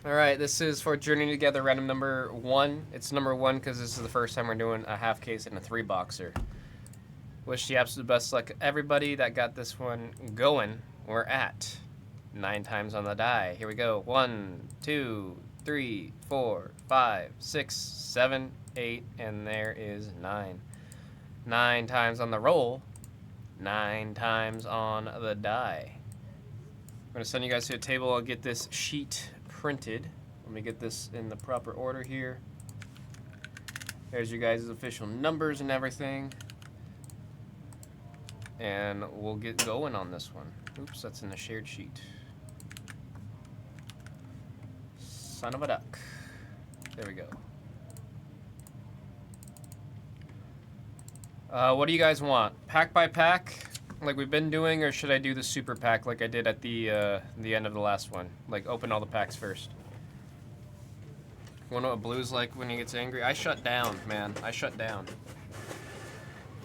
All right, this is for Journey Together random number 1. It's number 1 because this is the first time we're doing a half case and a 3-boxer. Wish the absolute best luck everybody that got this one going. We're at 9 times on the die. Here we go. 1, 2, 3, 4, 5, 6, 7, 8, and there is 9. 9 times on the roll. 9 times on the die. I'm going to send you guys to a table. I'll get this sheet printed. Let me get this in the proper order here. There's you guys' official numbers and everything. And we'll get going on this one. Oops, that's in the shared sheet. Son of a duck. There we go. What do you guys want? Pack by pack, like we've been doing, or should I do the super pack like I did at the end of the last one? Like open all the packs first. Wanna know what Blue's like when he gets angry? I shut down, man. I shut down.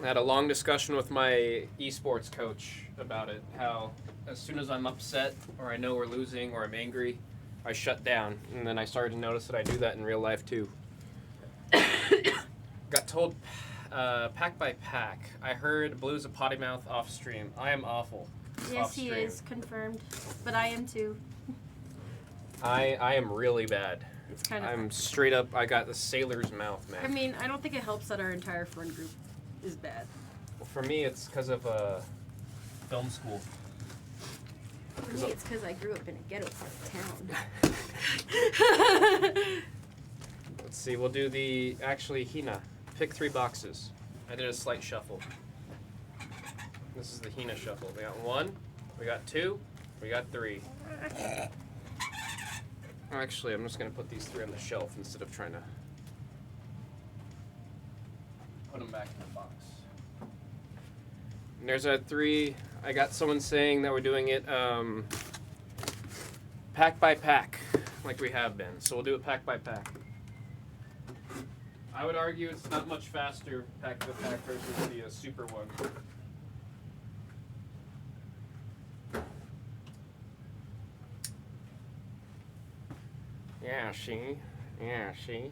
I had a long discussion with my esports coach about it, how as soon as I'm upset or I know we're losing or I'm angry, I shut down. And then I started to notice that I do that in real life too. Got told pack by pack. I heard Blue's a potty mouth off stream. I am awful. Yes, he is, confirmed. But I am too. I am really bad. It's kind of. I'm straight up. I got the sailor's mouth, man. I mean, I don't think it helps that our entire friend group is bad. Well, for me, it's because of film school. For me, it's because I grew up in a ghetto part of town. Let's see. We'll do the actually Hina. Pick 3 boxes. I did a slight shuffle. This is the Hina shuffle. We got 1, we got 2, we got 3. Actually, I'm just gonna put these 3 on the shelf instead of trying to put them back in the box. And there's a 3. I got someone saying that we're doing it pack by pack, like we have been. So we'll do it pack by pack. I would argue it's not much faster pack to pack versus the super one. Yeah, she. Yeah, she.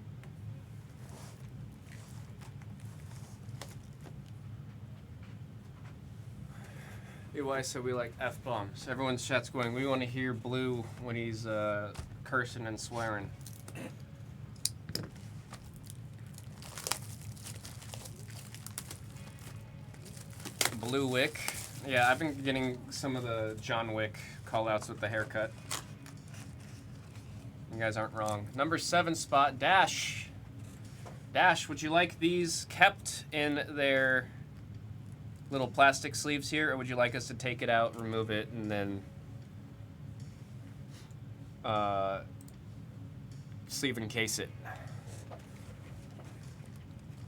EY said we like F-bombs. Everyone's chat's going, we want to hear Blue when he's cursing and swearing. Blue Wick. Yeah, I've been getting some of the John Wick call-outs with the haircut. You guys aren't wrong. Number 7 spot, Dash. Dash, would you like these kept in their little plastic sleeves here, or would you like us to take it out, remove it, and then sleeve encase it?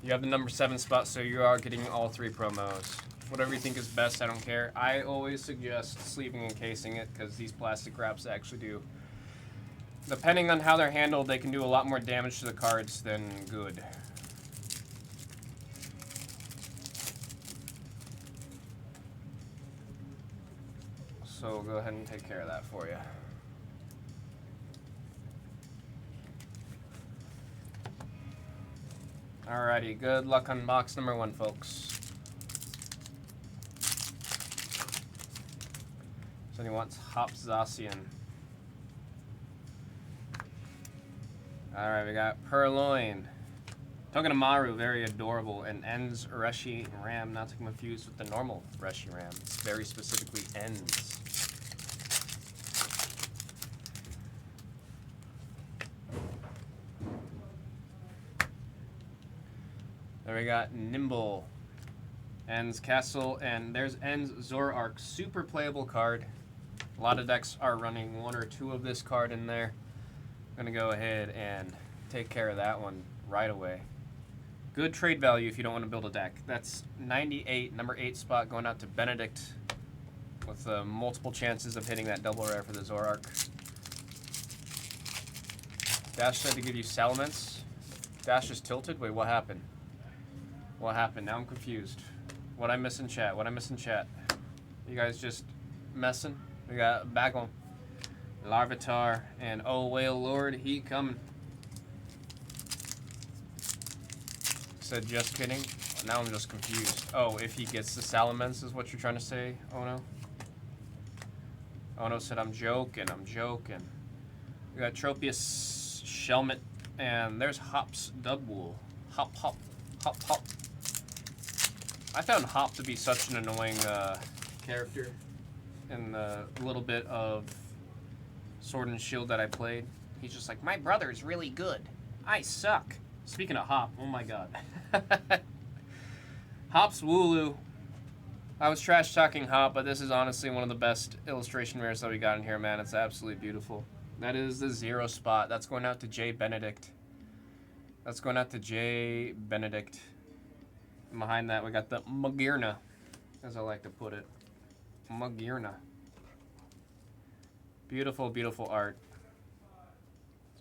You have the number 7 spot, so you are getting all 3 promos. Whatever you think is best, I don't care. I always suggest sleeving and casing it because these plastic wraps actually do. Depending on how they're handled, they can do a lot more damage to the cards than good. So go ahead and take care of that for you. Alrighty, good luck on box number 1, folks. Somebody wants Hop Zacian. Alright, we got Purloin. Togedemaru, very adorable. And Ends Reshi Ram, not to be confused with the normal Reshi Ram. It's very specifically Ends. There we got Nimble. Ends Castle, and there's Ends Zoroark. Super playable card. A lot of decks are running 1 or 2 of this card in there. I'm going to go ahead and take care of that one right away. Good trade value if you don't want to build a deck. That's 98, number 8 spot, going out to Benedict with multiple chances of hitting that double rare for the Zoroark. Dash tried to give you Salamence. Dash is tilted? Wait, what happened? What happened? Now I'm confused. What I miss in chat? What I miss in chat? You guys just messing? We got back on. Larvitar, and oh whale lord, he coming. Said just kidding. Now I'm just confused. Oh, if he gets the Salamence is what you're trying to say, Ono? Ono said I'm joking, I'm joking. We got Tropius, Shelmet, and there's Hop's Dugwool. Hop, hop, hop, hop. I found Hop to be such an annoying character in the little bit of Sword and Shield that I played. He's just like, my brother's really good. I suck. Speaking of Hop, oh my god. Hop's Wooloo. I was trash talking Hop, but this is honestly one of the best illustration rares that we got in here, man. It's absolutely beautiful. That is the 0 spot. That's going out to Jay Benedict. That's going out to Jay Benedict. And behind that, we got the Magearna, as I like to put it. Magearna. Beautiful, beautiful art.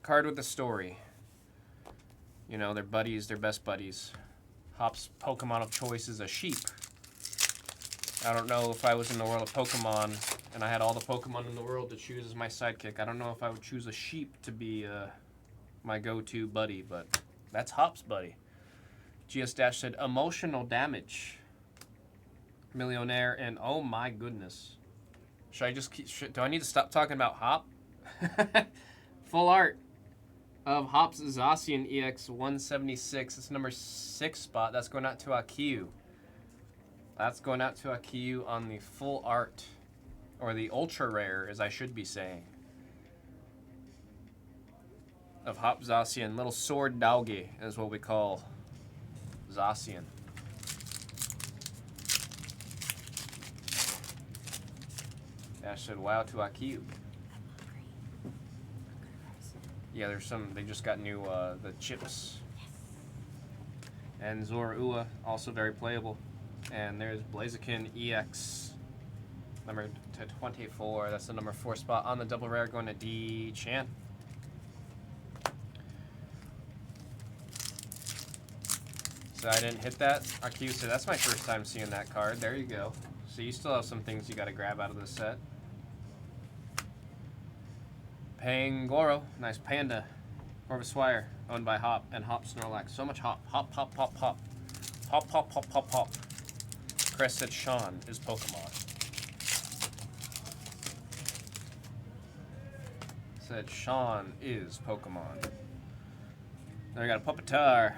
Card with a story. You know, they're buddies, they're best buddies. Hop's Pokemon of choice is a sheep. I don't know if I was in the world of Pokemon and I had all the Pokemon in the world to choose as my sidekick. I don't know if I would choose a sheep to be my go-to buddy, but that's Hop's buddy. GS Dash said, emotional damage. Millionaire, and oh my goodness. Should I just keep, do I need to stop talking about Hop? Full art of Hop's Zacian EX 176. It's number 6 spot. That's going out to Akiyu. That's going out to Akiyu on the full art. Or the ultra rare, as I should be saying. Of Hop Zacian. Little sword Daugi is what we call Zacian. Dash said, wow to Akiyu. Yeah, there's some, they just got new, the chips. And Zorua, also very playable. And there's Blaziken EX, number 24. That's the number 4 spot on the double rare, going to D Chan. So I didn't hit that. Akiyu said, that's my first time seeing that card. There you go. So you still have some things you got to grab out of the set. Pangoro, nice panda. Corvuswire, owned by Hop and Hop Snorlax. So much Hop. Hop, hop, hop, hop. Hop, hop, hop, hop, hop. Chris said Sean is Pokemon. Said Sean is Pokemon. Then we got a Pupitar,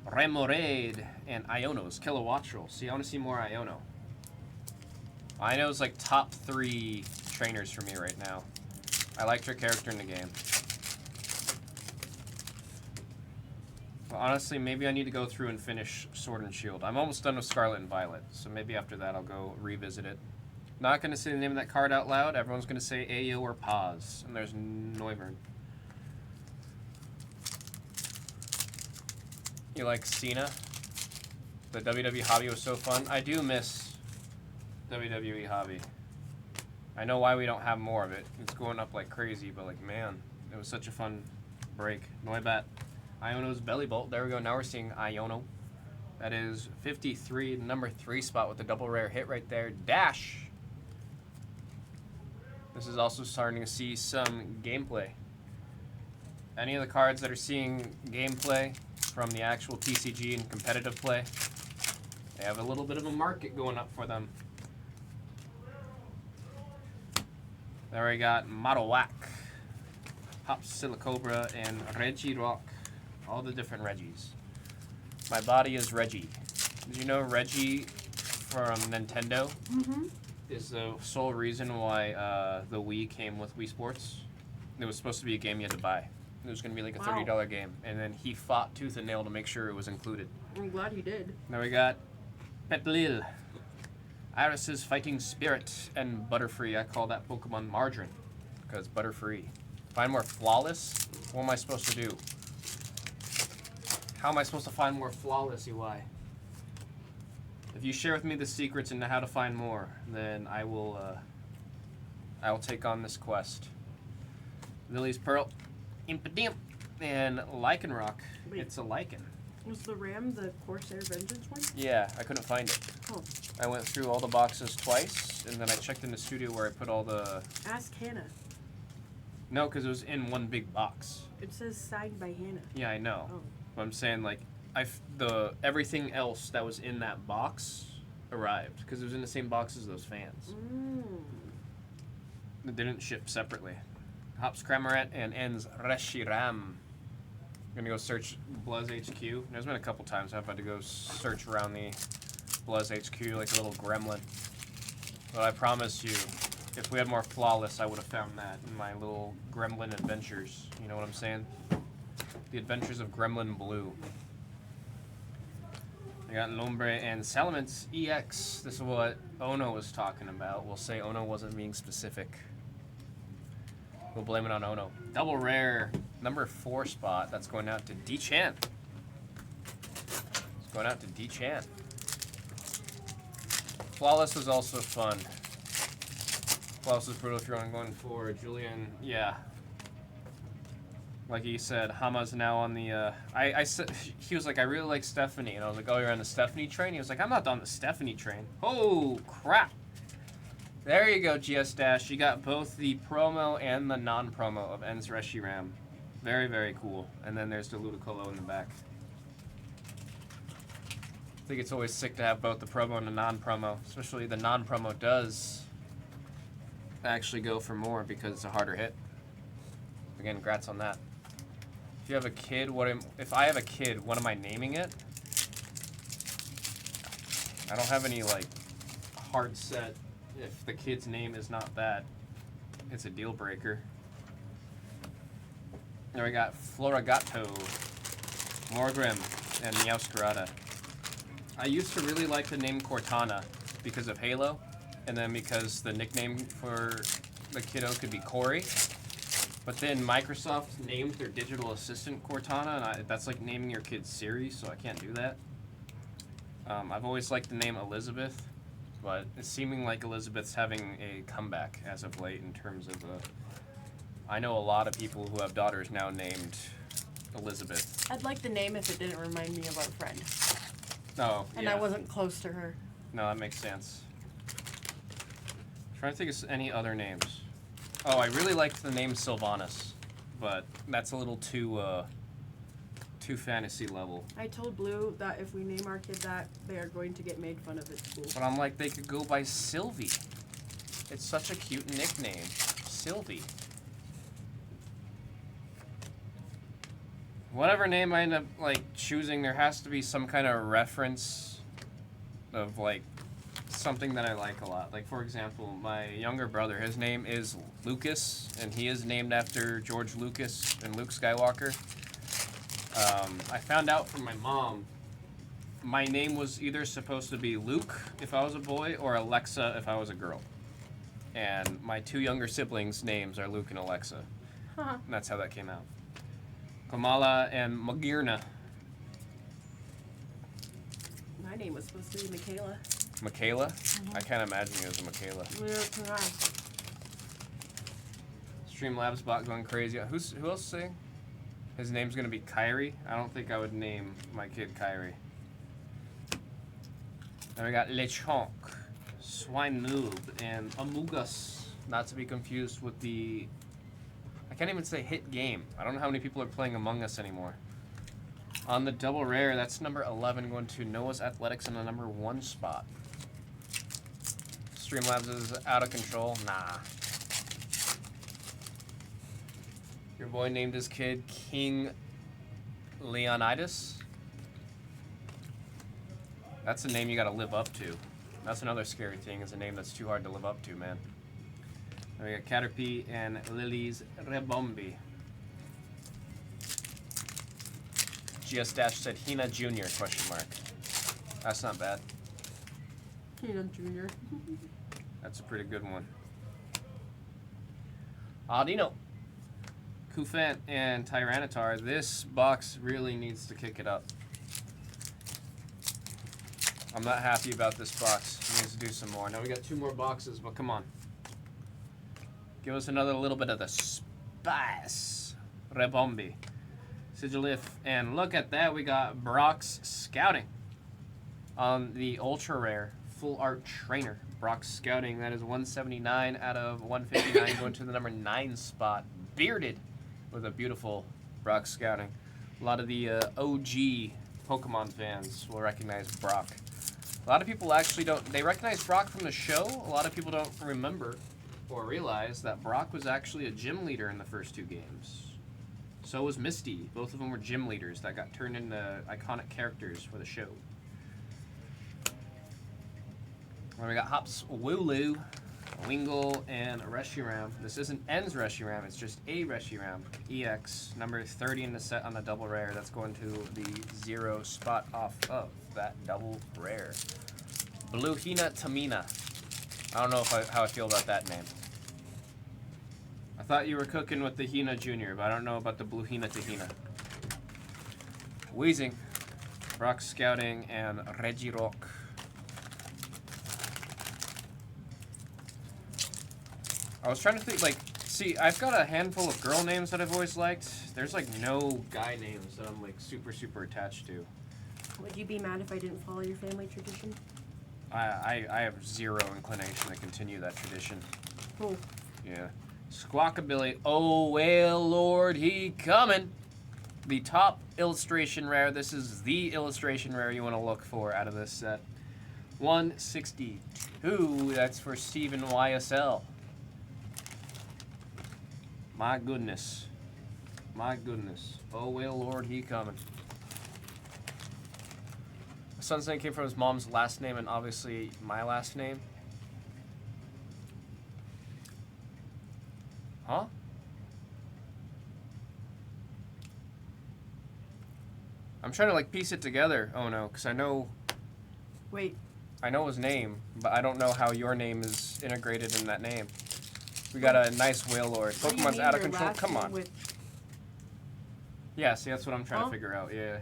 Remoraid, and Iono's Kilowattrel. See, I want to see more Iono. Iono's like top 3 trainers for me right now. I liked her character in the game. But honestly, maybe I need to go through and finish Sword and Shield. I'm almost done with Scarlet and Violet, so maybe after that I'll go revisit it. Not going to say the name of that card out loud. Everyone's going to say Ayo or Paz. And there's Noivern. You like Cena? The WWE hobby was so fun. I do miss WWE hobby. I know why we don't have more of it. It's going up like crazy, but like, man, it was such a fun break. Noibat. Iono's Belly Bolt. There we go. Now we're seeing Iono. That is 53, number 3 spot with the double rare hit right there. Dash. This is also starting to see some gameplay. Any of the cards that are seeing gameplay from the actual TCG and competitive play, they have a little bit of a market going up for them. There we got Marowak, Hop Silicobra, and Regirock. All the different Reggies. My body is Reggie. Did you know Reggie from Nintendo is the sole reason why the Wii came with Wii Sports? It was supposed to be a game you had to buy. It was going to be like a $30 game. And then he fought tooth and nail to make sure it was included. I'm glad he did. Now we got Petlil, Iris's Fighting Spirit, and Butterfree. I call that Pokemon Margarine because Butterfree. Find more Flawless? What am I supposed to do? How am I supposed to find more Flawless, UI? If you share with me the secrets into how to find more, then I will take on this quest. Lily's Pearl, Impidimp, and Lycanroc. Wait. It's a Lycan. Was the Ram the Corsair Vengeance one? Yeah, I couldn't find it. Oh. I went through all the boxes twice, and then I checked in the studio where I put all the... Ask Hannah. No, because it was in one big box. It says signed by Hannah. Yeah, I know. Oh. But I'm saying like everything else that was in that box arrived because it was in the same box as those fans. It didn't ship separately. Hops Kramaret and ends Reshiram. I'm gonna go search Bluzz HQ. There's been a couple times I've had to go search around the Bluzz HQ like a little gremlin. But I promise you, if we had more Flawless, I would have found that in my little gremlin adventures. You know what I'm saying? The Adventures of Gremlin Blue. I got Lombre and Salamence EX. This is what Ono was talking about. We'll say Ono wasn't being specific. We'll blame it on Ono. Double rare, number 4 spot. That's going out to D-Chan. It's going out to D-Chan. Flawless was also fun. Flawless was brutal if you're only going for Julian. Yeah. Like he said, Hama's now on the, I said, he was like, I really like Stephanie. And I was like, oh, you're on the Stephanie train? He was like, I'm not on the Stephanie train. Oh, crap. There you go, GS Dash. You got both the promo and the non-promo of Ends Reshiram. Very, very cool. And then there's the Ludicolo in the back. I think it's always sick to have both the promo and the non-promo. Especially the non-promo does actually go for more because it's a harder hit. Again, congrats on that. If you have a kid, if I have a kid, what am I naming it? I don't have any like hard set. If the kid's name is not that, it's a deal breaker. There we got Floragato, Morgrim, and Meowscarada. I used to really like the name Cortana because of Halo, and then because the nickname for the kiddo could be Corey. But then Microsoft named their digital assistant Cortana, and that's like naming your kid Siri, so I can't do that. I've always liked the name Elizabeth, but it's seeming like Elizabeth's having a comeback as of late in terms of I know a lot of people who have daughters now named Elizabeth. I'd like the name if it didn't remind me of our friend. Oh, And yeah. I wasn't close to her. No, that makes sense. Trying to think of any other names. Oh, I really liked the name Sylvanas, but that's a little too fantasy level. I told Blue that if we name our kid that, they are going to get made fun of at school. But I'm like, they could go by Sylvie. It's such a cute nickname. Sylvie. Whatever name I end up like choosing, there has to be some kind of reference of like something that I like a lot. Like for example, my younger brother, his name is Lucas, and he is named after George Lucas and Luke Skywalker. I found out from my mom, my name was either supposed to be Luke if I was a boy or Alexa if I was a girl. And my 2 younger siblings' names are Luke and Alexa. Huh. And that's how that came out. Kamala and Magirna. My name was supposed to be Michaela. Michaela? I can't imagine you as a Michaela. Neither can I. Streamlabs bot going crazy. Who else saying? His name's gonna be Kyrie? I don't think I would name my kid Kyrie. Then we got Lechonk, Swine Noob, and Amogus. Not to be confused with the... I can't even say hit game. I don't know how many people are playing Among Us anymore. On the double rare, that's number 11 going to Noah's Athletics in the number 1 spot. Streamlabs is out of control. Nah. Your boy named his kid King Leonidas. That's a name you gotta live up to. That's another scary thing, is a name that's too hard to live up to, man. Then we got Caterpie and Lily's Rebombi. GS Dash said Hina Jr. question mark. That's not bad. Keenan Jr. That's a pretty good one. Audino, Kufant, and Tyranitar. This box really needs to kick it up. I'm not happy about this box. It needs to do some more. Now we got 2 more boxes, but come on. Give us another little bit of the spice. Rebombi. Sigilif. And look at that. We got Brock's Scouting. On the ultra rare full art trainer. Brock's Scouting. That is 179 out of 159 going to the number 9 spot. bearded with a beautiful Brock Scouting. A lot of the OG Pokemon fans will recognize Brock. A lot of people actually don't. They recognize Brock from the show. A lot of people don't remember or realize that Brock was actually a gym leader in the first 2 games. So was Misty. Both of them were gym leaders that got turned into iconic characters for the show. Then we got Hops Wooloo, Wingull, and Reshiram. This isn't N's Reshiram, it's just a Reshiram. EX, number 30 in the set on the double rare. That's going to the 0 spot off of that double rare. Bluhina Tamina. I don't know how I feel about that name. I thought you were cooking with the Hina Jr., but I don't know about the Bluhina Tahina. Weezing, Brock Scouting, and Regirock. I was trying to think, like, see, I've got a handful of girl names that I've always liked. There's, like, no guy names that I'm, like, super, super attached to. Would you be mad if I didn't follow your family tradition? I have 0 inclination to continue that tradition. Oh. Yeah. Squawkabilly, oh, well, Lord, he coming. The top illustration rare. This is the illustration rare you want to look for out of this set. 162. That's for Steven YSL. My goodness. My goodness. Oh, well, Lord, he coming. Son's name came from his mom's last name and obviously my last name. Huh? I'm trying to like piece it together. Oh no, because I know his name, but I don't know how your name is integrated in that name. We got a nice whale lord. Pokemon's out of control. Come on. Yeah, see, that's what I'm trying to figure out. Yeah.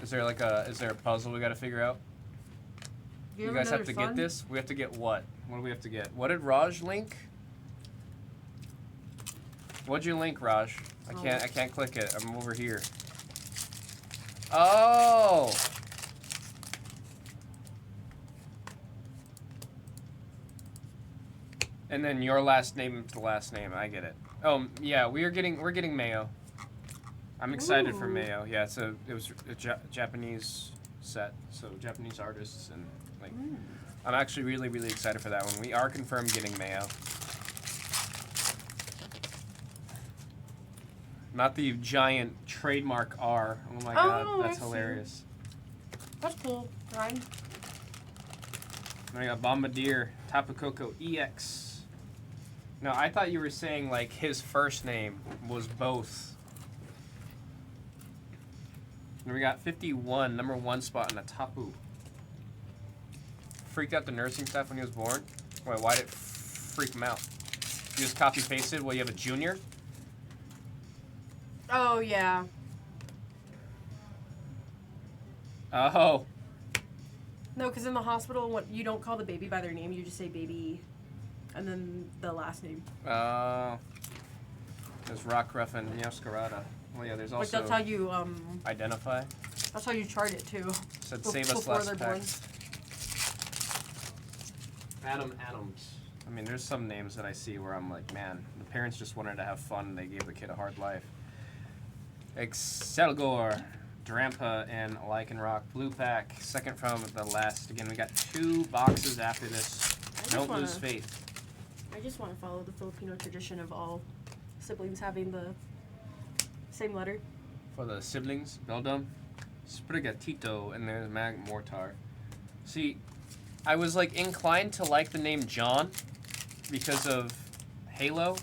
Is there a puzzle we got to figure out? You guys have to get this? We have to get what? What do we have to get? What did Raj link? What'd you link, Raj? I can't click it. I'm over here. Oh! And then your last name is the last name. I get it. Oh, yeah, we're getting Mayo. I'm excited for Mayo. Yeah, it was a Japanese set, so Japanese artists and like. I'm actually really, really excited for that one. We are confirmed getting Mayo. Not the giant trademark R. Oh my god, that's hilarious. That's cool, Ryan. Then we got Bombardier, Tapu Koko EX. No, I thought you were saying like his first name was both. And we got 51, number 1 spot in the Tapu. Freaked out the nursing staff when he was born? Wait, why did it freak him out? You just copy pasted? Well, you have a junior? Oh, yeah. Oh. No, because in the hospital, you don't call the baby by their name. You just say baby, and then the last name. There's Rockruff and Yoscarada. Well, yeah, there's also... Like, that's how you, identify? That's how you chart it, too. Said save us last packs. Adams. I mean, there's some names that I see where I'm like, man, the parents just wanted to have fun and they gave the kid a hard life. Excelgor, Drampa, and Lycanroc. Blue pack, second from the last. Again, we got 2 boxes after this. Don't lose faith. I just want to follow the Filipino tradition of all siblings having the same letter. For the siblings, Beldum, Sprigatito, and there's Magmortar. See, I was like inclined to like the name John because of Halo,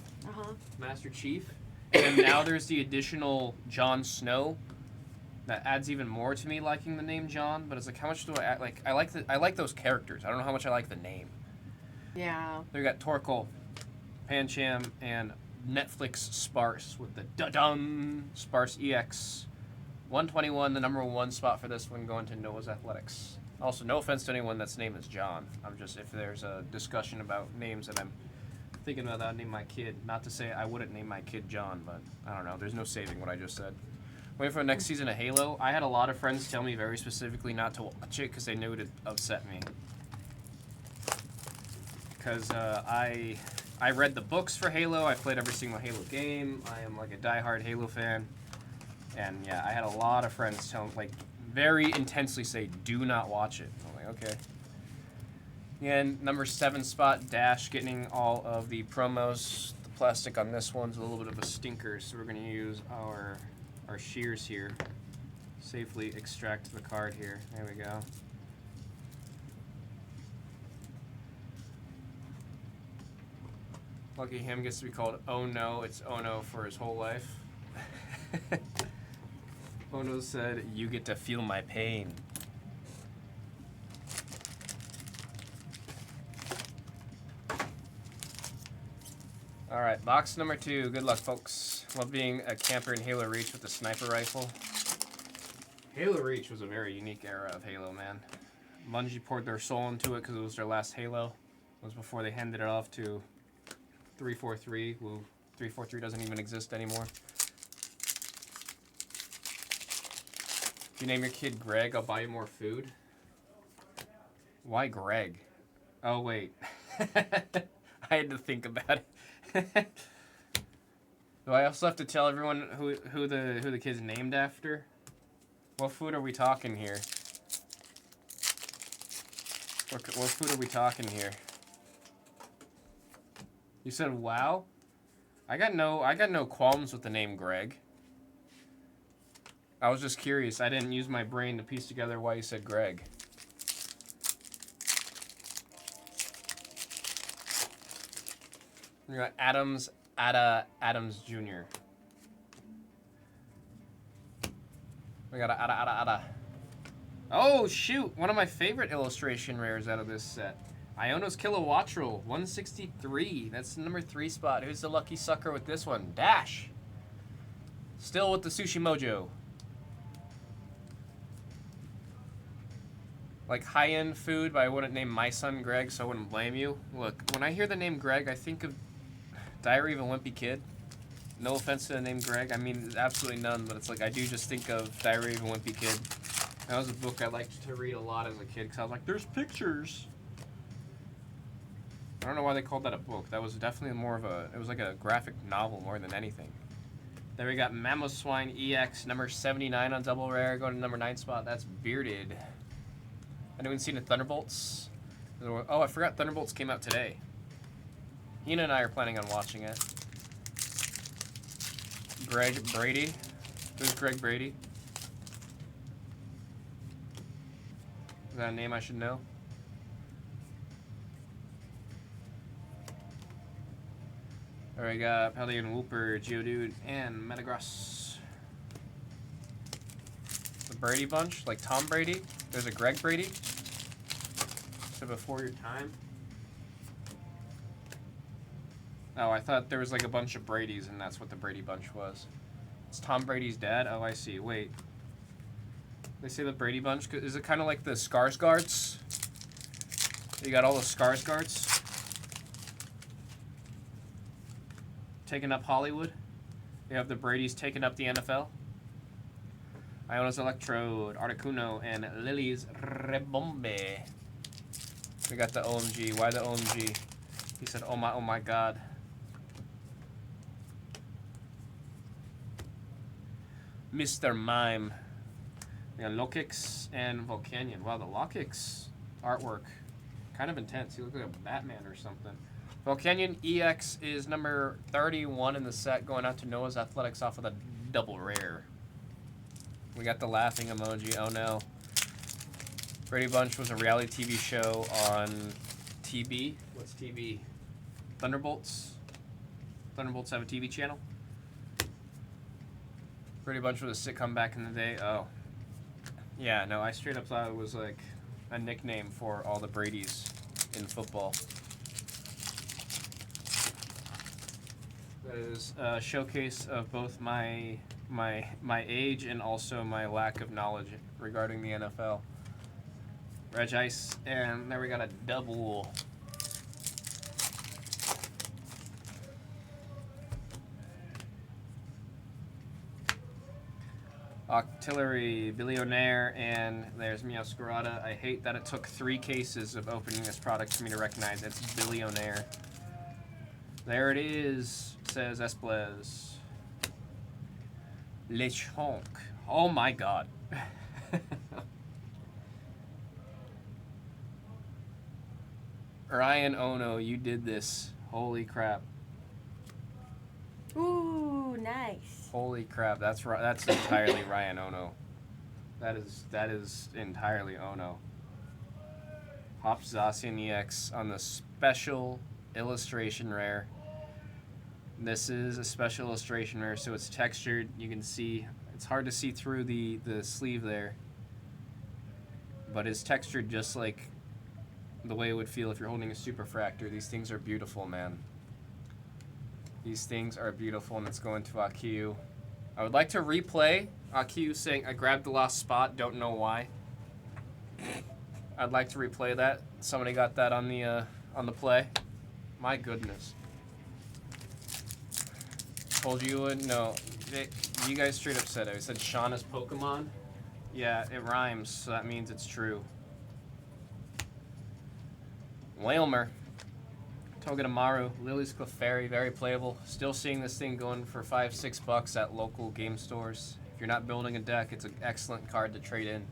Master Chief, and now there's the additional Jon Snow that adds even more to me liking the name John. But it's like, how much do I like? I like those characters. I don't know how much I like the name. Yeah. They got Torkoal, Pancham, and Netflix Sparse with the da-dum Sparse EX. 121, the number 1 spot for this one going to Noah's Athletics. Also, no offense to anyone that's name is John. I'm just, if there's a discussion about names that I'm thinking about, I'd name my kid. Not to say I wouldn't name my kid John, but I don't know. There's no saving what I just said. Waiting for the next season of Halo. I had a lot of friends tell me very specifically not to watch it because they knew it would upset me. Because I I read the books for Halo. I played every single Halo game. I am like a diehard Halo fan. And yeah, I had a lot of friends tell, like, very intensely say, do not watch it. I'm like, okay. And number 7 spot, Dash, getting all of the promos. The plastic on this one's a little bit of a stinker, so we're going to use our shears here. Safely extract the card here. There we go. Lucky him gets to be called Oh No. It's Oh No for his whole life. Ono said, you get to feel my pain. Alright, box number 2. Good luck, folks. Love being a camper in Halo Reach with the sniper rifle. Halo Reach was a very unique era of Halo, man. Bungie poured their soul into it because it was their last Halo. It was before they handed it off to 343, who 343 doesn't even exist anymore. If you name your kid Greg, I'll buy you more food. Why Greg? Oh, wait. I had to think about it. Do I also have to tell everyone who the kid's named after? What food are we talking here? What food are we talking here? You said wow? I got no qualms with the name Greg. I was just curious. I didn't use my brain to piece together why you said Greg. We got Adams Jr. We got Ada. Oh, shoot. One of my favorite illustration rares out of this set. Iono's Kilowattrel, 163. That's the number 3 spot. Who's the lucky sucker with this one? Dash. Still with the Sushi Mojo. Like high-end food, but I wouldn't name my son Greg, so I wouldn't blame you. Look, when I hear the name Greg, I think of Diary of a Wimpy Kid. No offense to the name Greg. I mean, absolutely none, but it's like I do just think of Diary of a Wimpy Kid. That was a book I liked to read a lot as a kid, because I was like, there's pictures. I don't know why they called that a book. That was definitely more of a, it was like a graphic novel more than anything. There we got Mamoswine EX, number 79 on double rare, going to number 9 spot. That's Bearded. Anyone seen the Thunderbolts? Oh, I forgot Thunderbolts came out today. Hina and I are planning on watching it. Greg Brady. Who's Greg Brady? Is that a name I should know? There we got Pelion Whooper, Geodude, and Metagross. The Brady bunch, like Tom Brady. There's a Greg Brady. So before your time. Oh, I thought there was like a bunch of Bradys and that's what the Brady bunch was. It's Tom Brady's dad? Oh, I see. Wait. They say the Brady bunch? Is it kind of like the Skarsgårds? You got all the Skarsgårds taking up Hollywood. You have the Bradys taking up the NFL. Iona's Electrode, Articuno, and Lily's Rebombe. We got the OMG. Why the OMG? He said, oh my god. Mr. Mime. We got Lokix and Volcanion. Wow, the Lokix artwork. Kind of intense. He looks like a Batman or something. Volcanion EX is number 31 in the set, going out to Noah's Athletics off of the double rare. We got the laughing emoji. Oh no. Brady Bunch was a reality TV show on TB. What's TB? Thunderbolts? Thunderbolts have a TV channel? Brady Bunch was a sitcom back in the day. Oh. Yeah, no, I straight up thought it was like a nickname for all the Bradys in football. That is a showcase of both my age and also my lack of knowledge regarding the NFL. Regice, and there we got a double. Octillery, Billionaire, and there's Meowscarada. I hate that it took 3 cases of opening this product for me to recognize it's Billionaire. There it is, says Esplez. Lechonk. Oh my god. Ryan Ono, you did this. Holy crap. Ooh, nice. Holy crap. That's right. That's entirely Ryan Ono. That is entirely Ono. Hops Zacian EX on the special illustration rare. This is a special illustration rare, so it's textured. You can see, it's hard to see through the sleeve there. But it's textured just like the way it would feel if you're holding a Superfractor. These things are beautiful, man. These things are beautiful, and it's going to Akiu. I would like to replay Akiu saying, "I grabbed the lost spot, don't know why." I'd like to replay that. Somebody got that on the play. My goodness. Told you would. No, you guys straight up said it. I said Shauna's Pokemon. Yeah, it rhymes, so that means it's true. Whalmer. Togedemaru. Lily's Clefairy, very playable. Still seeing this thing going for $5-6 at local game stores. If you're not building a deck, it's an excellent card to trade in.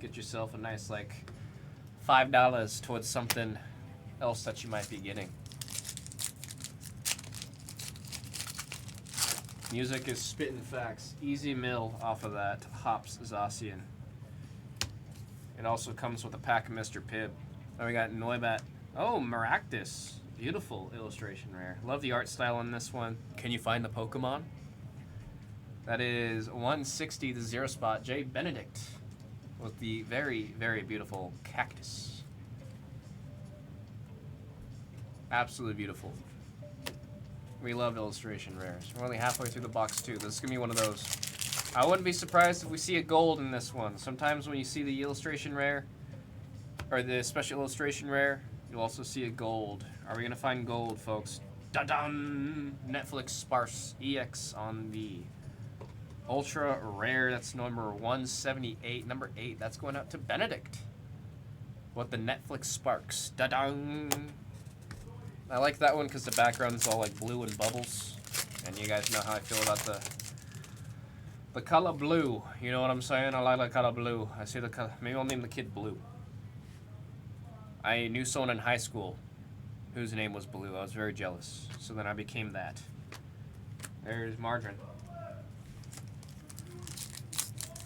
Get yourself a nice, like, $5 towards something else that you might be getting. Music is spitting facts. Easy mill off of that Hops Zacian. It also comes with a pack of Mr. Pibb. Then we got Noibat. Oh, Maractus. Beautiful illustration rare. Love the art style on this one. Can you find the Pokemon? That is 160, the 0 spot. Jay Benedict with the very, very beautiful cactus. Absolutely beautiful. We love illustration rares. We're only halfway through the box too. This is gonna be one of those. I wouldn't be surprised if we see a gold in this one. Sometimes when you see the illustration rare, or the special illustration rare, you'll also see a gold. Are we gonna find gold, folks? Da-dum! Netflix Sparse EX on the ultra rare. That's number 178. Number 8. That's going out to Benedict. What the Netflix Sparks. Da-dum! I like that one because the background's all like blue and bubbles. And you guys know how I feel about the color blue. You know what I'm saying? I like the color blue. I see the color. Maybe I'll name the kid Blue. I knew someone in high school whose name was Blue. I was very jealous. So then I became that. There's Margarine.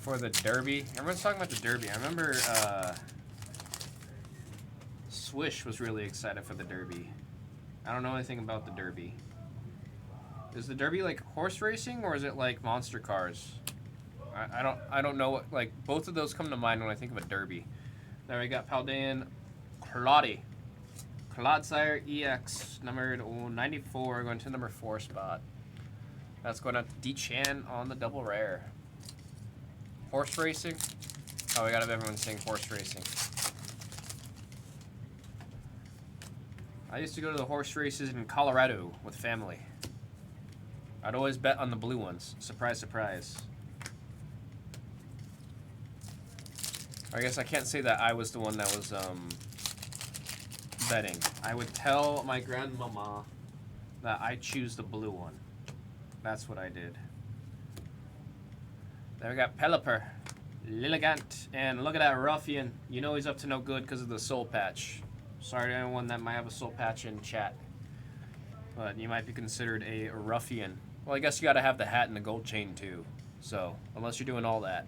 For the Derby. Everyone's talking about the Derby. I remember Swish was really excited for the Derby. I don't know anything about the Derby. Is the Derby like horse racing or is it like monster cars? I don't know what, like, both of those come to mind when I think of a Derby. There we got Paldean Claudie. Clodsire EX, numbered 94, going to number 4 spot. That's going out to D-Chan on the double rare. Horse racing? Oh, we gotta have everyone saying horse racing. I used to go to the horse races in Colorado with family. I'd always bet on the blue ones. Surprise, surprise. I guess I can't say that I was the one that was betting. I would tell my grandmama that I choose the blue one. That's what I did. There we got Pelipper, Lilligant, and look at that ruffian. You know he's up to no good because of the soul patch. Sorry to anyone that might have a soul patch in chat. But you might be considered a ruffian. Well, I guess you gotta have the hat and the gold chain too. So, unless you're doing all that,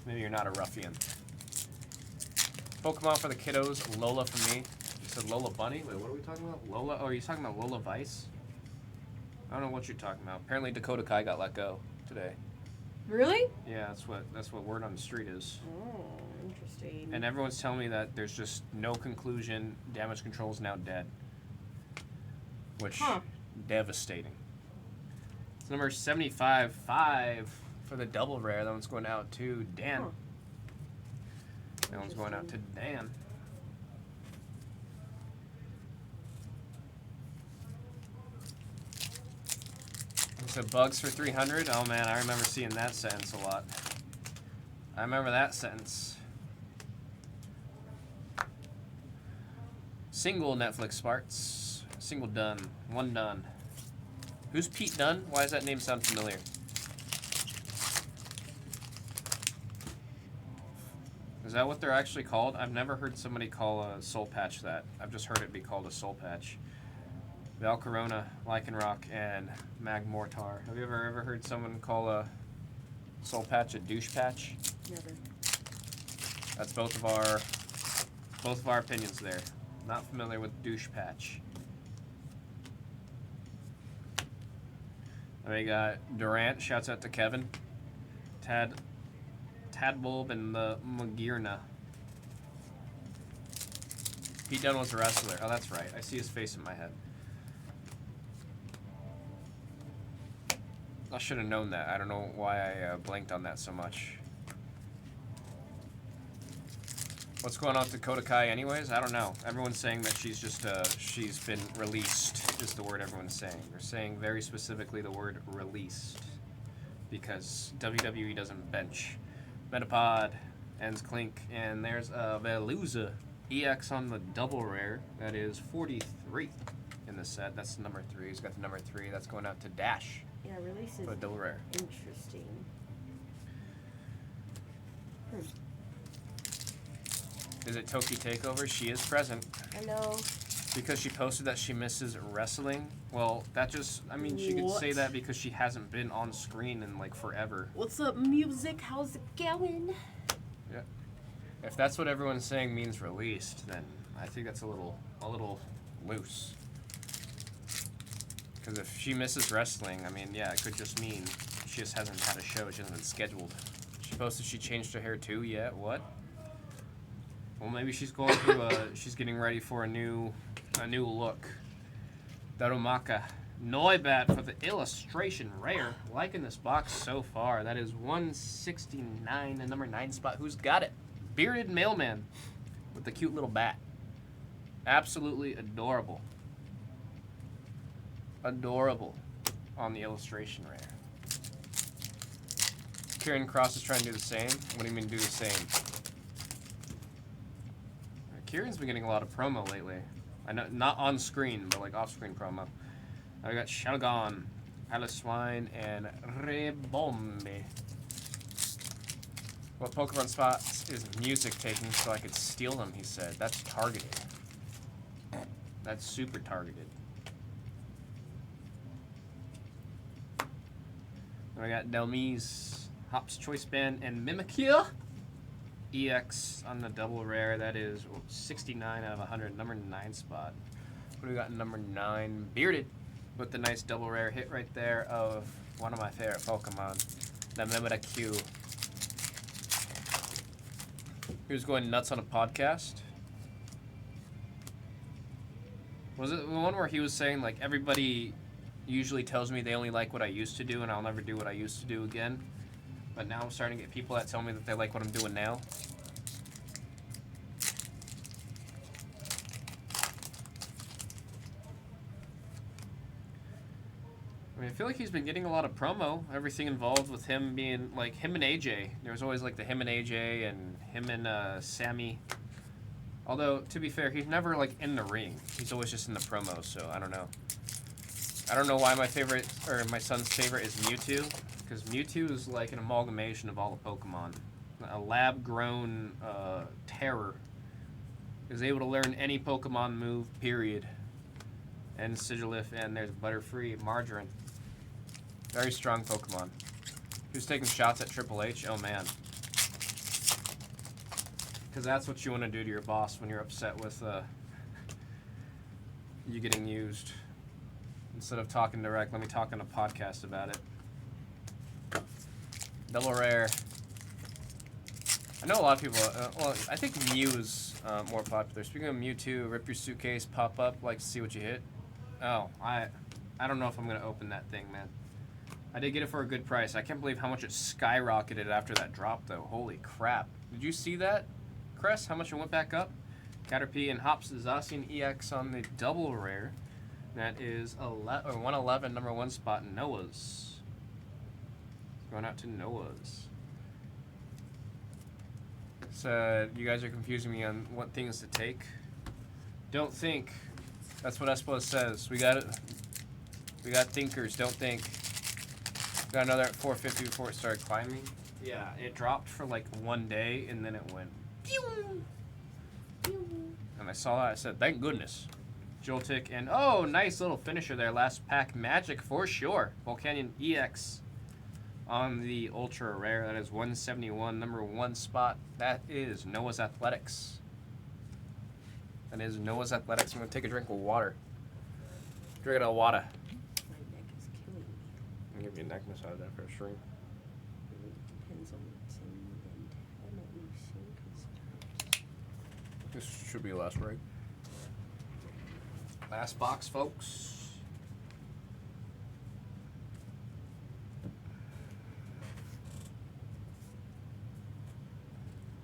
maybe you're not a ruffian. Pokemon for the kiddos, Lola for me. You said Lola Bunny? Wait, what are we talking about? Lola? Oh, are you talking about Lola Vice? I don't know what you're talking about. Apparently Dakota Kai got let go today. Really? Yeah, that's what word on the street is. Oh, interesting. And everyone's telling me that there's just no conclusion. Damage control is now dead. Which, devastating. It's number 75, 5 for the double rare. That one's going out to Dan. That one's going out to Dan. So bugs for 300. Oh man, I remember seeing that sentence a lot. I remember that sentence. Single Netflix Sparks. single Dunn. One Dunn. Who's Pete Dunn? Why does that name sound familiar? Is that what they're actually called? I've never heard somebody call a soul patch that. I've just heard it be called a soul patch. Valcorona, Lycanroc, and Magmortar. Have you ever heard someone call a soul patch a douche patch? Never. That's both of our opinions there. Not familiar with douche patch. And we got Durant. Shouts out to Kevin. Tadbulb and the Magirna. Pete Dunne was a wrestler. Oh, that's right. I see his face in my head. I should have known that. I don't know why I blanked on that so much. What's going on with Dakota Kai anyways? I don't know. Everyone's saying that she's just, she's been released is the word everyone's saying. They're saying very specifically the word released. Because WWE doesn't bench. Metapod, ends Clink, and there's a Veluza EX on the double rare. That is 43 in the set. That's number 3. He's got the number 3. That's going out to Dash. Yeah, release is For a double rare. interesting. Is it Toki Takeover? She is present. I know. Because she posted that she misses wrestling. Well, that just, I mean, she could say What? that because she hasn't been on screen in like forever. What's up, music? How's it going? Yeah. If that's what everyone's saying means released, then I think that's a little loose. Because if she misses wrestling, I mean, yeah, it could just mean she just hasn't had a show. She hasn't been scheduled. She posted she changed her hair too. Yeah, what? Well, maybe she's going through she's getting ready for a new look. Darumaka Noibat for the illustration rare. Liking this box so far. That is 169, the number 9 spot. Who's got it? Bearded Mailman with the cute little bat. Absolutely adorable. Adorable on the illustration rare. Kieran Cross is trying to do the same. What do you mean do the same? Kieran's been getting a lot of promo lately. I know, not on screen, but like off screen promo. I got Shelgon, Swine, and Rebombe. What Pokemon spots is music taking so I could steal them, he said. That's targeted. That's super targeted. Then I got Delmise, Hops Choice Band, and Mimikyu. EX on the double rare. That is 69 out of 100. Number 9 spot. What do we got in number 9? Bearded with the nice double rare hit right there of one of my favorite Pokemon, the Mimikyu. He was going nuts on a podcast. Was it the one where he was saying, like, everybody usually tells me they only like what I used to do and I'll never do what I used to do again? But now I'm starting to get people that tell me that they like what I'm doing now. I mean, I feel like he's been getting a lot of promo. Everything involved with him being, like, him and AJ. There was always, like, the him and AJ and him and Sammy. Although, to be fair, he's never, like, in the ring. He's always just in the promo, so I don't know. I don't know why my favorite, or my son's favorite is Mewtwo. Because Mewtwo is like an amalgamation of all the Pokemon. A lab-grown terror. Is able to learn any Pokemon move, period. And Sigilif, and there's Butterfree, Margarine. Very strong Pokemon. Who's taking shots at Triple H? Oh man. Because that's what you want to do to your boss when you're upset with you getting used. Instead of talking direct, let me talk on a podcast about it. Double rare. I know a lot of people, well, I think Mew is more popular. Speaking of Mewtwo, rip your suitcase, pop up, like to see what you hit. Oh, I don't know if I'm going to open that thing, man. I did get it for a good price. I can't believe how much it skyrocketed after that drop, though. Holy crap. Did you see that, Cress? How much it went back up? Caterpie and Hops Zacian EX on the double rare. That is 111, number 1 spot, Noah's. Going out to Noah's. So, you guys are confusing me on what things to take. Don't think That's what Espos says. We got it. We got thinkers, don't think. Got another at 450 before it started climbing. Yeah, it dropped for like 1 day and then it went pew! And I saw that, I said, thank goodness. Joltik and oh, nice little finisher there. Last pack magic for sure. Volcanion EX on the ultra rare. That is 171, number 1 spot. That is Noah's Athletics. That is Noah's Athletics. I'm gonna take a drink of water. Drink of water. My neck is killing me. I'll give you a neck massage after a stream. It depends on what's in and what we've seen. 'Cause This should be the last break. Last box, folks.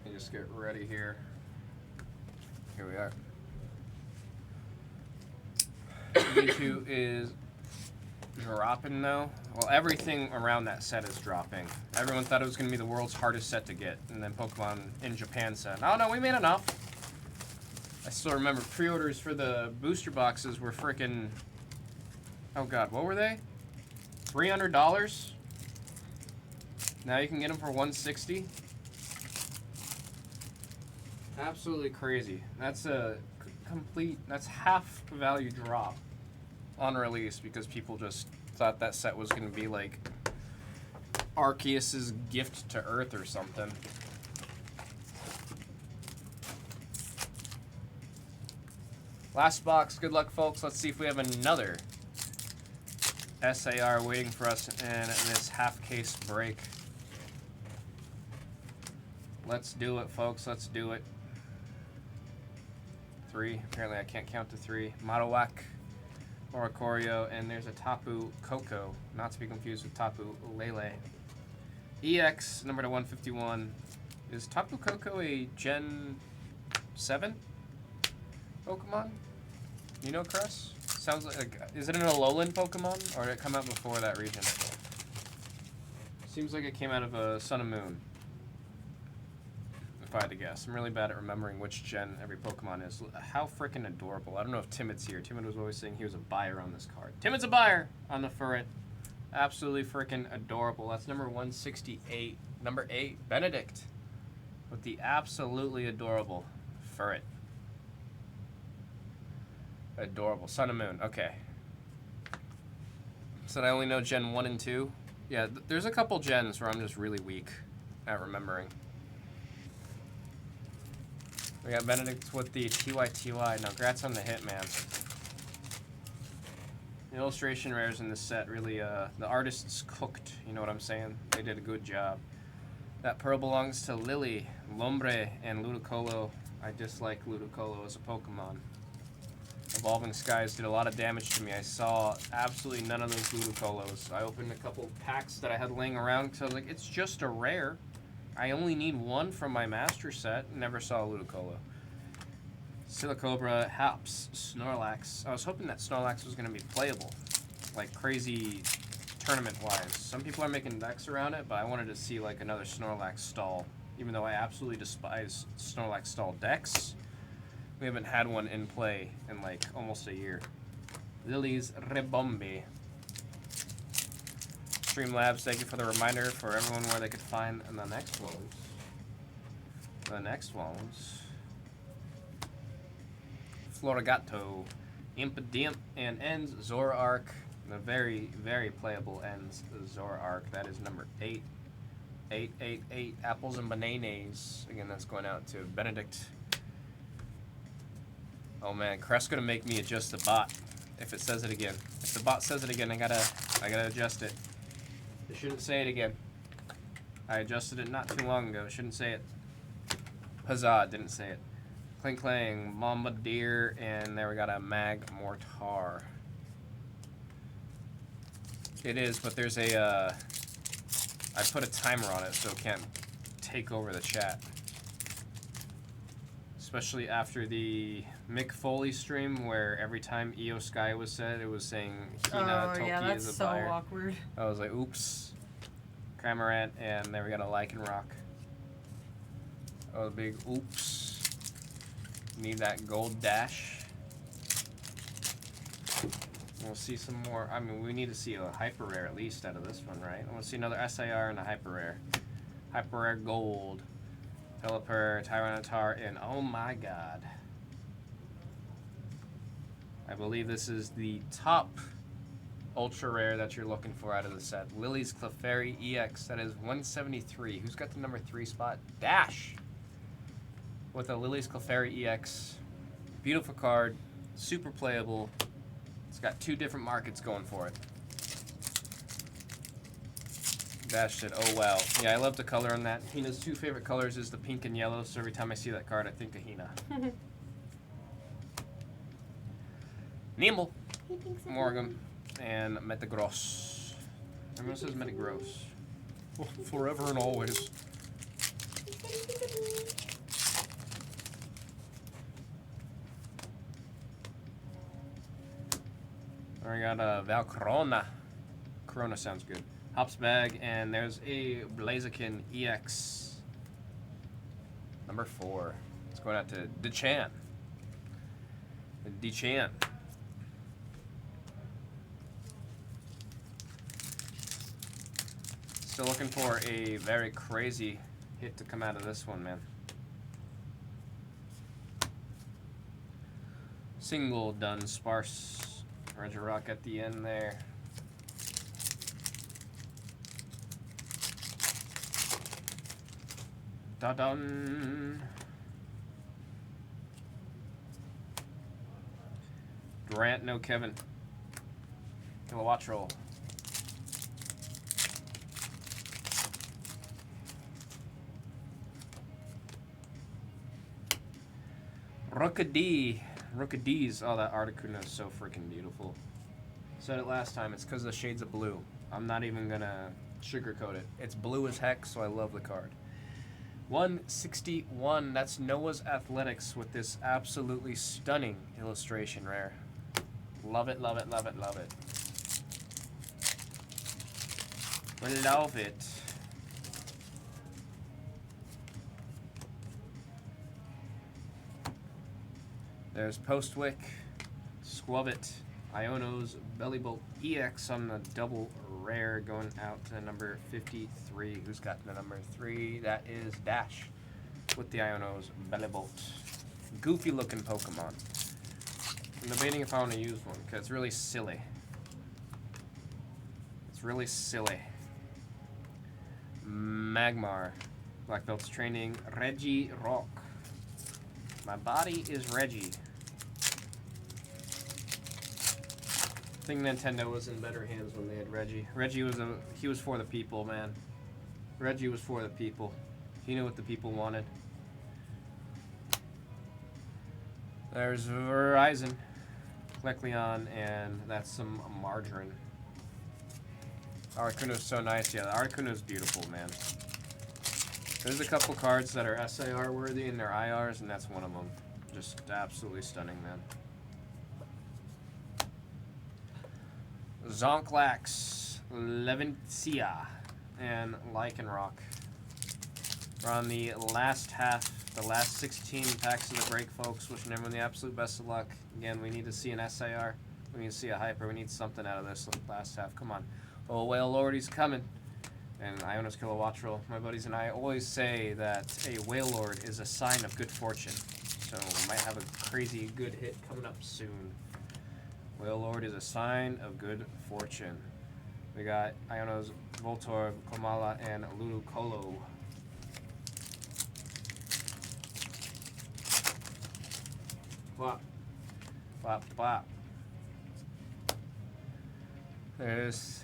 You just get ready here. Here we are. B2 is dropping now. Well, everything around that set is dropping. Everyone thought it was going to be the world's hardest set to get, and then Pokemon in Japan said, "Oh no, we made enough." I still remember pre-orders for the booster boxes were freaking. Oh god, what were they? $300. Now you can get them for $160. Absolutely crazy. That's a complete. That's half value drop on release because people just thought that set was going to be like Arceus's gift to Earth or something. Last box. Good luck, folks. Let's see if we have another SAR waiting for us in this half case break. Let's do it, folks. Let's do it. 3. Apparently I can't count to 3. Marowak, Oricorio, and there's a Tapu Koko, not to be confused with Tapu Lele. EX, number to 151. Is Tapu Koko a Gen 7 Pokemon? You know, Chris? Sounds like, is it an Alolan Pokemon, or did it come out before that region? Seems like it came out of Sun and Moon. If I had to guess. I'm really bad at remembering which gen every Pokemon is. How freaking adorable. I don't know if Timid's here. Timid was always saying he was a buyer on this card. Timid's a buyer on the Furret. Absolutely freaking adorable. That's number 168. Number 8, Benedict. With the absolutely adorable Furret. Adorable. Sun and Moon. Okay. Said I only know Gen 1 and 2. Yeah, there's a couple gens where I'm just really weak at remembering. We got Benedict with the TYTY. Now, congrats on the hit, man. The illustration rares in this set really, the artists cooked. You know what I'm saying? They did a good job. That pearl belongs to Lily, Lombre, and Ludicolo. I dislike Ludicolo as a Pokemon. Evolving Skies did a lot of damage to me. I saw absolutely none of those Ludicolos. I opened a couple packs that I had laying around because I was like, it's just a rare. I only need one from my master set. Never saw a Ludicolo. Silicobra, Haps, Snorlax. I was hoping that Snorlax was going to be playable. Like crazy tournament-wise. Some people are making decks around it, but I wanted to see like another Snorlax stall. Even though I absolutely despise Snorlax stall decks, we haven't had one in play in like almost a year. Lily's Rebombe. Streamlabs, thank you for the reminder for everyone where they could find the next ones. The next ones. Florigato, Impidimp, and Ends, Zoroark. The very, very playable Ends, Zoroark. That is number 8. 888 apples and bananas. Again, that's going out to Benedict. Oh man, Crest's gonna make me adjust the bot if it says it again. If the bot says it again, I gotta adjust it. It shouldn't say it again. I adjusted it not too long ago. It shouldn't say it. Huzzah, didn't say it. Cling Clang, Mamba Deer, and there we got a Mag Mortar. It is, but there's a, I put a timer on it so it can't take over the chat. Especially after the Mick Foley stream where every time EO Sky was said, it was saying Hina Toki yeah, that's is a so buyer. awkward. I was like, oops. Cramorant, and there we got a Lycanroc. Oh, the big oops. Need that gold dash. We'll see some more. I mean, we need to see a hyper rare at least out of this one, right? I want to see another SIR and a hyper rare. Hyper rare gold. Pelipper, Tyranitar, and oh my god. I believe this is the top ultra rare that you're looking for out of the set. Lily's Clefairy EX. That is 173. Who's got the number 3 spot? Dash! With a Lily's Clefairy EX. Beautiful card. Super playable. It's got 2 different markets going for it. Dash said, oh wow. Yeah, I love the color on that. Hina's 2 favorite colors is the pink and yellow, so every time I see that card, I think of Hina. Nimble, He thinks of Morgan, and Metagross. Everyone says Metagross. Well, forever and always. He said he thinks of me. We got Valcorona. Corona sounds good. Hops bag, and there's a Blaziken EX. Number 4. It's going out to Dechan. Dechan. Still looking for a very crazy hit to come out of this one, man. Single done sparse. Regirock at the end there. Da-dun. Durant, no Kevin. Kilowattrol. Rookadee. Rookadees. Oh, that Articuno is so freaking beautiful. Said it last time. It's because of the shades of blue. I'm not even going to sugarcoat it. It's blue as heck, so I love the card. 161. That's Noah's Athletics with this absolutely stunning illustration rare. Love it, love it, love it, love it. We love it. There's Postwick, Squavit, Iono's Bellybolt EX on the double rare going out to number 53. Who's got the number 3? That is Dash with the Iono's Bellybolt. Goofy looking Pokemon. I'm debating if I want to use one because it's really silly. It's really silly. Magmar. Black Belt's training. Reggie Rock. My body is Reggie. I think Nintendo was in better hands when they had Reggie. Reggie was he was for the people, man. Reggie was for the people. He knew what the people wanted. There's Verizon, Klecleon, and that's some margarine. Articuno's so nice. Yeah, the Articuno's beautiful, man. There's a couple cards that are SIR worthy and they're IRs, and that's one of them. Just absolutely stunning, man. Zonklax, Levincia, and Lycanroc. We're on the last half, the last 16 packs of the break, folks. Wishing everyone the absolute best of luck. Again, we need to see an SIR. We need to see a hyper. We need something out of this last half. Come on. Oh, Whale Lord, he's coming. And Iono's Kilowattrol. My buddies and I always say that a Whale Lord is a sign of good fortune. So we might have a crazy good hit coming up soon. Whale Lord is a sign of good fortune. We got Iono's Voltorb, Komala, and Ludicolo. Plop. Plop, plop. There's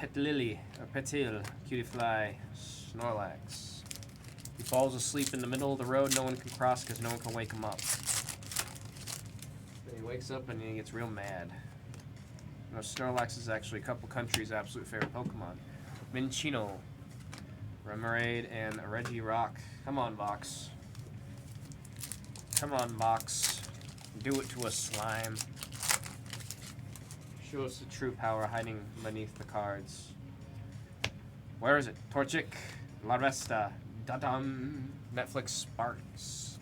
Petlily, or Petil, Cutiefly, Snorlax. He falls asleep in the middle of the road, no one can cross because no one can wake him up. Then he wakes up and he gets real mad. You know, Snorlax is actually a couple countries' absolute favorite Pokemon. Minchino, Remoraid, and Regirock. Come on, Vox. Come on, Vox. Do it to a slime. Show us the true power hiding beneath the cards. Where is it? Torchic, Larvesta, Dadam, Netflix Sparks.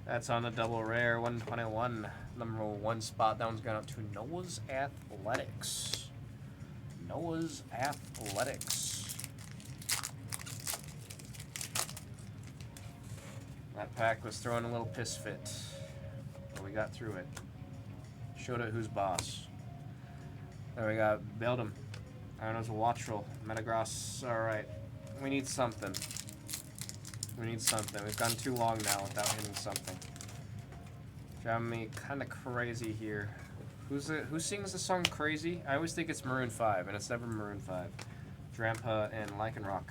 That's on the double rare, 121. number 1 spot. That one's gone out to Noah's Athletics. Noah's Athletics. That pack was throwing a little piss fit, but we got through it. Showed it who's boss. There we got Beldum. Arno's Wattrel. Metagross. Alright. We need something. We need something. We've gone too long now without hitting something. Driving me kind of crazy here. Who sings the song Crazy? I always think it's Maroon 5, and it's never Maroon 5. Drampa and Lycanroc.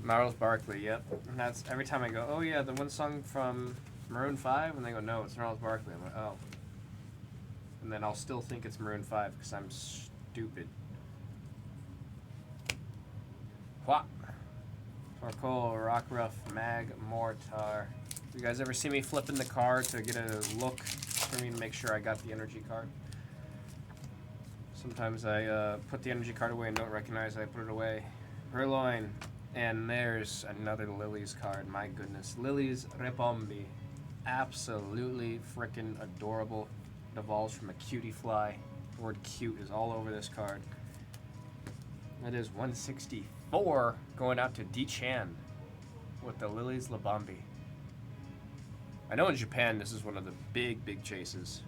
Gnarls Barkley, yep. And that's every time I go, oh yeah, the one song from Maroon 5, and they go, no, it's Gnarls Barkley. I'm like, oh. And then I'll still think it's Maroon 5 because I'm stupid. What? Torkoal, Rockruff, Magmortar. You guys ever see me flipping the card to get a look for me to make sure I got the energy card? Sometimes I put the energy card away and don't recognize I put it away. Purloin. And there's another Lily's card. My goodness. Lily's Repombi. Absolutely freaking adorable. Evolves from a cutie fly. The word cute is all over this card. That is 164 going out to D-Chan with the Lily's Labombi. I know in Japan this is one of the big chases.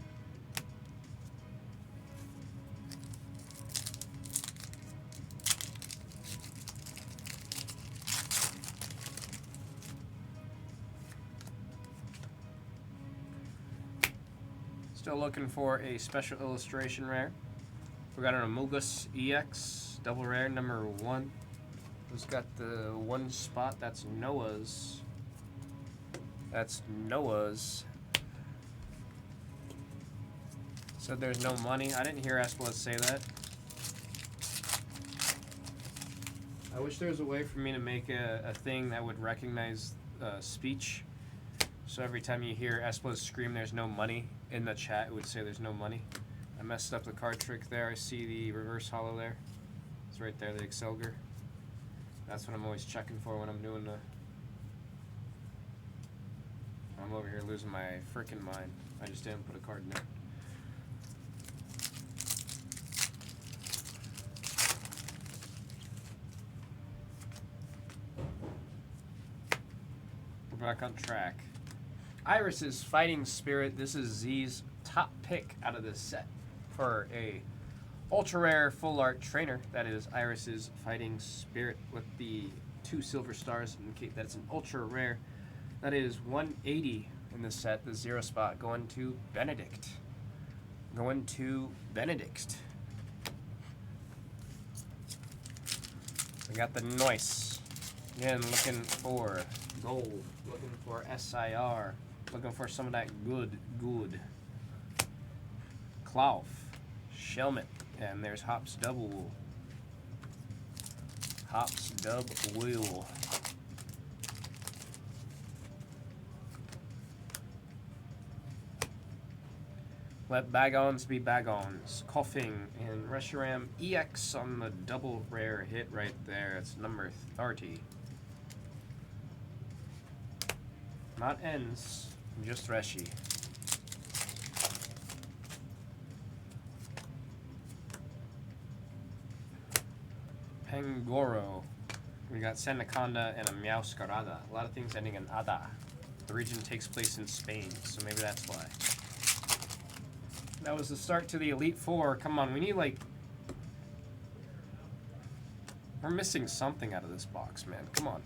Still looking for a special illustration rare. We got an Amogus EX, double rare, number 1. Who's got the 1 spot? That's Noah's. That's Noah's. Said there's no money. I didn't hear Espelez say that. I wish there was a way for me to make a thing that would recognize speech. So every time you hear Espelez scream there's no money in the chat, it would say there's no money. I messed up the card trick there. I see the reverse holo there. It's right there, the Excelger. That's what I'm always checking for when I'm doing the... I'm over here losing my frickin' mind. I just didn't put a card in there. We're back on track. Iris's Fighting Spirit. This is Z's top pick out of this set for a ultra rare full art trainer. That is Iris's Fighting Spirit with the 2 silver stars. Indicate that it's an ultra rare. That is 180 in this set. The 0 spot going to Benedict. Going to Benedict. We got the Noise. Again, looking for gold. Looking for SIR. Looking for some of that good. Clough, Shelmet, and there's Hops Double. Hops Double. Let Bagons be Bagons. Coughing and Reshiram EX on the double rare hit right there. It's number 30. Not ends, just Reshi. Pangoro. We got Sandaconda and a Meowscarada. A lot of things ending in Ada. The region takes place in Spain, so maybe that's why. That was the start to the Elite Four. Come on, we need like... We're missing something out of this box, man. Come on.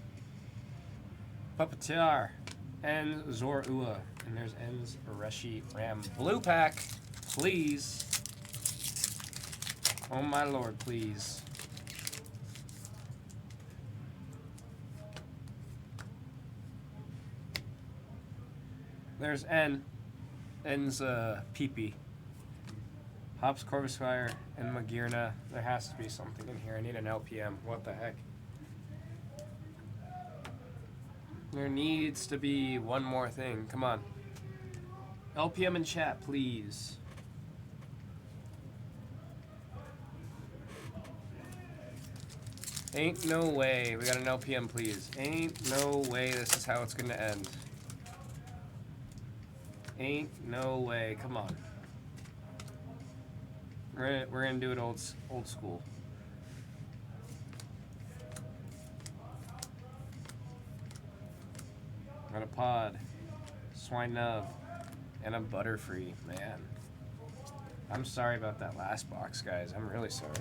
Puppeteer. And Zorua. And there's Ends Reshi Ram. Blue pack, please. Oh my lord, please. There's N's Peepee. Hops, Corvisquire, and Magearna. There has to be something in here. I need an LPM. What the heck? There needs to be one more thing. Come on. LPM in chat, please. Ain't no way. We got an LPM, please. Ain't no way this is how it's gonna end. Ain't no way. Come on. We're gonna do it old school. Got a pod, swine nub, and a butterfree. Man, I'm sorry about that last box, guys. I'm really sorry.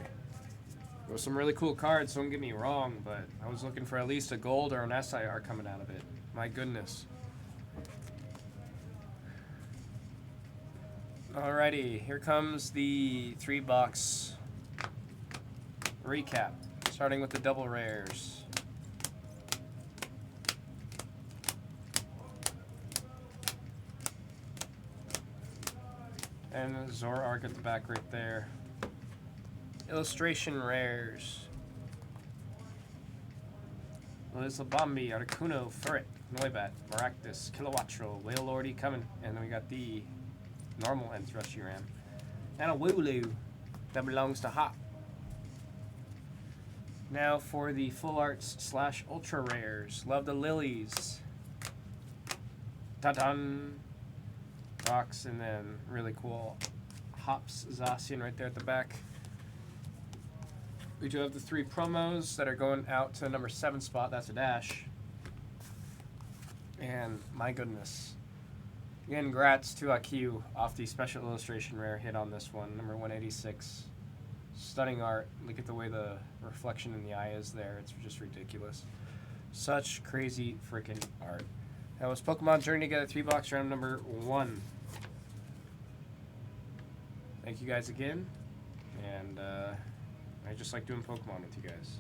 There was some really cool cards, don't get me wrong, but I was looking for at least a gold or an SIR coming out of it. My goodness. Alrighty, here comes the 3-box recap, starting with the double rares. And Zoroark at the back right there. Illustration rares. Lizabombi, Articuno, Furret, Noibat, Maractus, Kilowattrel, Whale Lordy coming. And then we got the normal Nth Reshiram. And a Wooloo that belongs to Hop. Now for the full arts / ultra rares. Love the Lilies. Ta-dun! Rocks, and then really cool Hops Zacian right there at the back. We do have the 3 promos that are going out to the number 7 spot. That's a dash. And my goodness. Again, congrats to Akiu off the special illustration rare hit on this one, number 186. Stunning art. Look at the way the reflection in the eye is there. It's just ridiculous. Such crazy freaking art. That was Pokemon Journey Together 3-box random number 1. Thank you guys again, and I just like doing Pokemon with you guys.